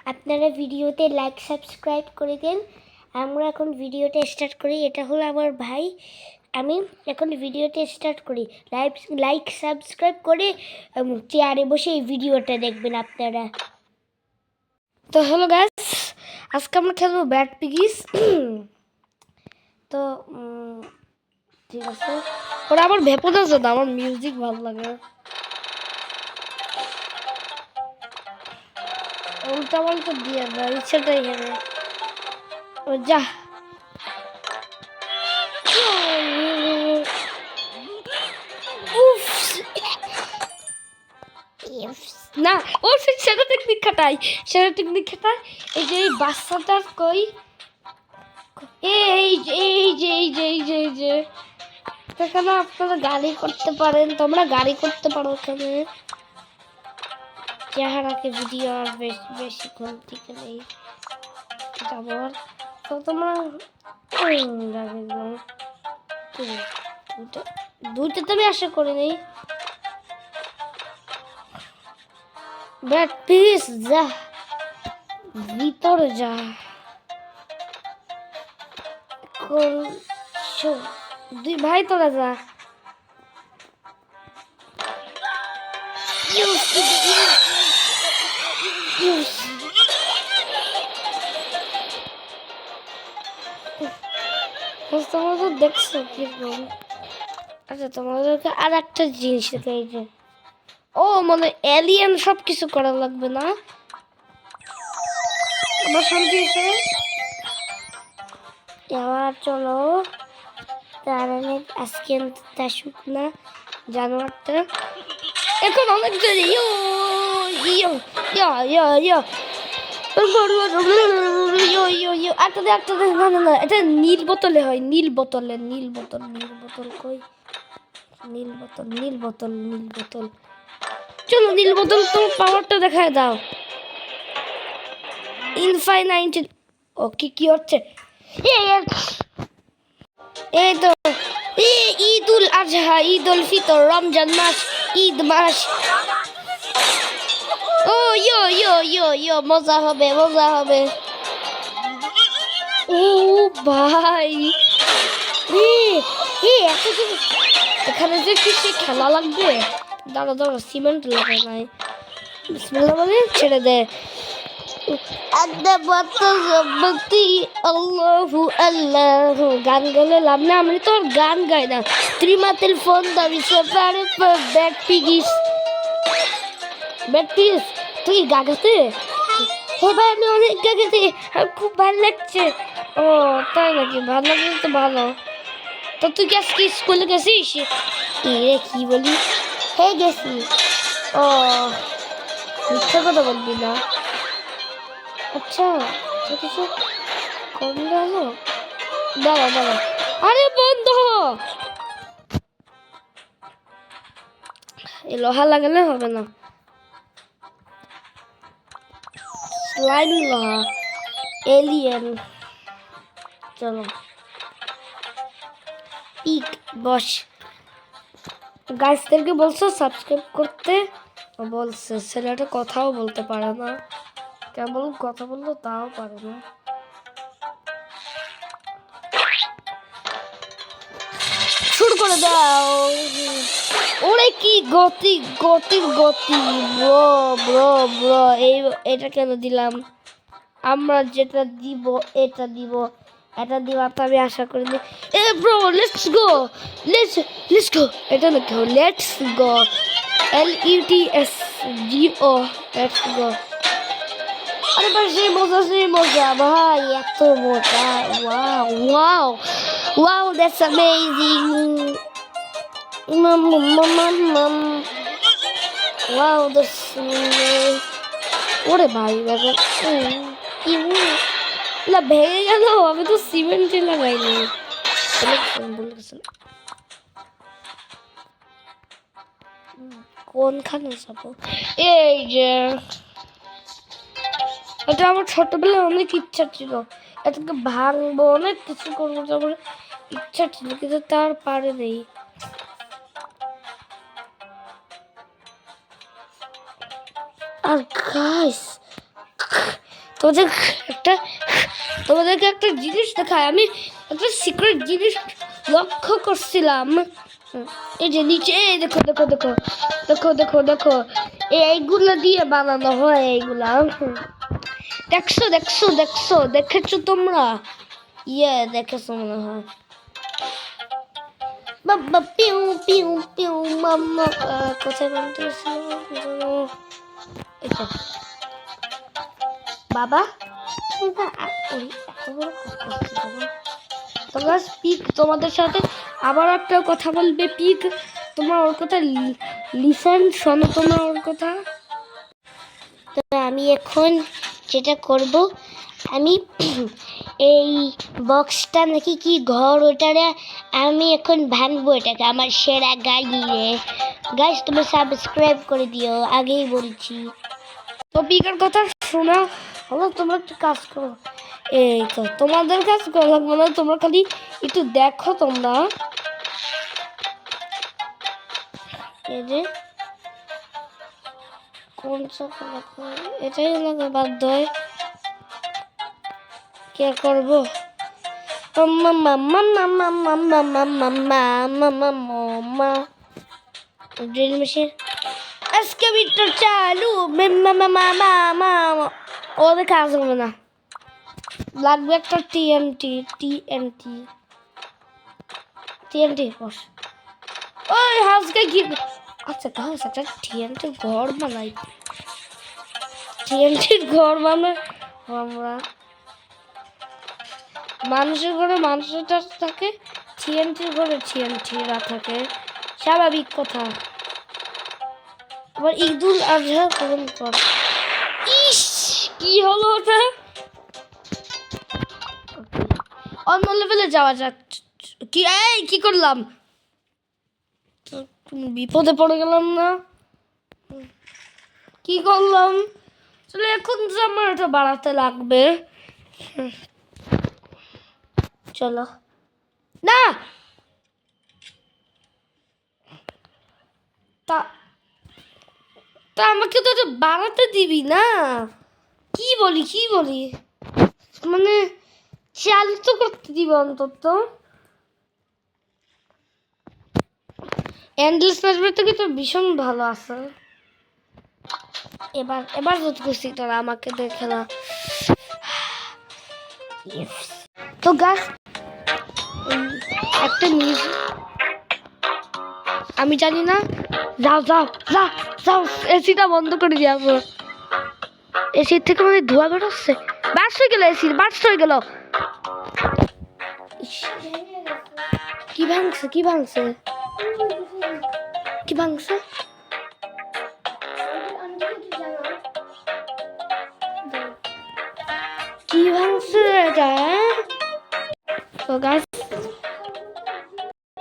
আপনারা ভিডিওতে like subscribe করে দেন। আমরা এখন ভিডিওটা স্টার্ট করি। এটা হলো আমার ভাই। আমি এখন ভিডিওটা স্টার্ট করি। লাইক সাবস্ক্রাইব করে চেয়ারে বসে এই ভিডিওটা দেখবেন আপনারা। তো হ্যালো গাইস, আজকে আমরা খেলবো ব্যাট পিগিস। তো ঠিক আছে, ওরা আমার ভেপন আছে না, আমার মিউজিক ভালো লাগে। উল্টা পাল্টা দিয়ে না, ইচ্ছাটাই হেরে ও যা। না, ও সেটা টেকনিক খাটাই, এই যে বাচ্চাটার কই, এই যে এখানে আপনারা গাড়ি করতে পারেন, তোমরা গাড়ি করতে পারো এখানে। চেহারাকে ভিডিও আর বেশিক্ষণ থেকে নেই যাবো। তো তোমরা দুইটা তো আমি আশা করি নেই। ব্যাট প্লিজ যা ভিতরে যা। দুই ভাই তোরা যা। তোমরা তো দেখছো কিরকম। আচ্ছা, তোমাদেরকে আর একটা জিনিস দেখাই যে ও মানে এলিয়েন সব কিছু করা লাগবে না। আমার শান্তি আছে। এবার চলো তাহলে আজকে আসুক না জানোয়ারটা। এখন অনেক দেরি। না, এটা নীল বোতলে হয়। নীল বোতল কই? নীল বোতল। চলো নীল বোতল, তোমার পাওয়ারটা দেখায় দাও। ইনফাইনাইট। ও কি হচ্ছে? এই তো ঈদ উল আজহা, ঈদ উল ফিতর, রমজান মাস, ঈদ মাস। ও ইয়ো মজা হবে। ও ভাই, এখানে যে কি সে খেলা লাগবে। দাঁড়া সিমেন্ট লাগে নাই। বিসমিল্লাহ বলে ছেড়ে দে। গান গেলে লাভ না, আমি তো গান গাই না। ত্রিমাতিল ফোন দাবি ব্যাট পিগিস তুই গাগাতে। এবার আমি অনেক গাগাতে, খুব ভালো লাগছে। ও তাই নাকি? ভালো লাগছে তো ভালো। তো তুই কি আজকে স্কুলে গেছিস? রে কি বলি? হ্যাঁ গেছি। ও মিথ্যা কথা বলবি না। আচ্ছা কিছু করলে হলো। দাঁড়া। আরে বন্ধ, এই লোহা লাগালে হবে না। স্লাইম লোহা, এলিয়েন। চলো পিক বস। গাছদেরকে বলছো সাবস্ক্রাইব করতে, বলছে ছেলেটা কথাও বলতে পারে না, কেবল কথা বললো তাও পারে না। শুরু করে দাও। ওরে কি গতি। ব্রো এটা কেন দিলাম? আমরা যেটা দিব এটা দিব তো আমি আশা করিনি। এ ব্রো লেটস গো। এটা নাকি let's go, LETSGO, let's go. আরে ভাই সেই মজা ভাই, এত মজা। Wow that's amazing. Wow that's. ওরে ভাই কি না ভেঙে গেল। আমি তো সিমেন্টে লাগাইনি। কোনখানে যাবো? এই যে এটা আমার ছোটবেলায় অনেক ইচ্ছা ছিল, এটাকে ভাঙবো, অনেক কিছু করবো, আমার ইচ্ছা ছিল, কিন্তু তার পারে নেই। আর গাইস তোমাদের একটা তোমাদেরকে একটা জিনিস দেখায়, আমি একটা সিক্রেট জিনিস লক্ষ্য করছিলাম। এই যে নিচে, এই দেখো দেখো দেখো দেখো দেখো দেখো, এইগুলো দিয়ে বানানো হয় এইগুলা। দেখছো দেখছো দেখছো, দেখেছো তোমরা? দেখেছো মনে হয়। বাবা পিউ পিউ পিউ মাম্মা, কোথায় বানাতে বাবা? তোমরা পিক, তোমাদের সাথে আবার একটা কথা বলবে পিক, তোমার ওর কথা লিসেন, শোনো তোমরা ওর কথা। তো আমি এখন যেটা করব, আমি এই বক্সটা নাকি কি ঘর, ওটারে আমি এখন ভাঙবো এটাকে, আমার সেরা গাড়িরে। গাইস তুমি সাবস্ক্রাইব করে দিও, আগেই বলছি। তো পিকের কথা শোনা হলো, তোমরা একটু কাজ করো। এই তো তোমাদের কাজ করা লাগবে না, তোমরা খালি একটু দেখো। তোমরা এই যে কোন এটাই লাগে বাধ্য হয়, কে করবো? ড্রিল মেশিন এক্সকাভেটর চালু, ওদের কাজ হবে না, লাগবে একটা টিএনটি টিএনটি টিএনটি বস। ওই হাউসকে কি, আচ্ছা গাছ একটা টিএনটির ঘর বানাই, টিএনটির ঘর বানাই আমরা। মানুষের ঘরে মানুষের থাকে, টিএনটির ঘরে টিএনটিরা থাকে, স্বাভাবিক কথা। আবার ঈদুল আজহা কখন কর? ইস কি হলো ওটা? অন্য লেভেলে যাওয়া যাক। কি এই কি করলাম? বিপদে পড়ে গেলাম না? কি করলাম? চলে এখন তো আমার এটা বাড়াতে লাগবে। চলো না, তা তা আমাকে তো এটা বাড়াতে দিবি না? কি বলি কি বলি, মানে চালু তো করতে দিবি অন্তত। এন্ডলেস ম্যাচবের থেকে তো ভীষণ ভালো আছে। এবার এবার যদি খুশি তোরা আমাকে দেখে না। তো গাছ একটা মিউজিক আমি জানি না, যাও যাও যাও যাও, এসিটা বন্ধ করে যাবো। এসির থেকে মানে ধোঁয়া বেরোচ্ছে, বাস হয়ে গেল, এসির বাস হয়ে গেল। কি ভাঙছে কি ভাঙছে কি ভাঙছে? কি ভাঙছে এটা? তো গাছ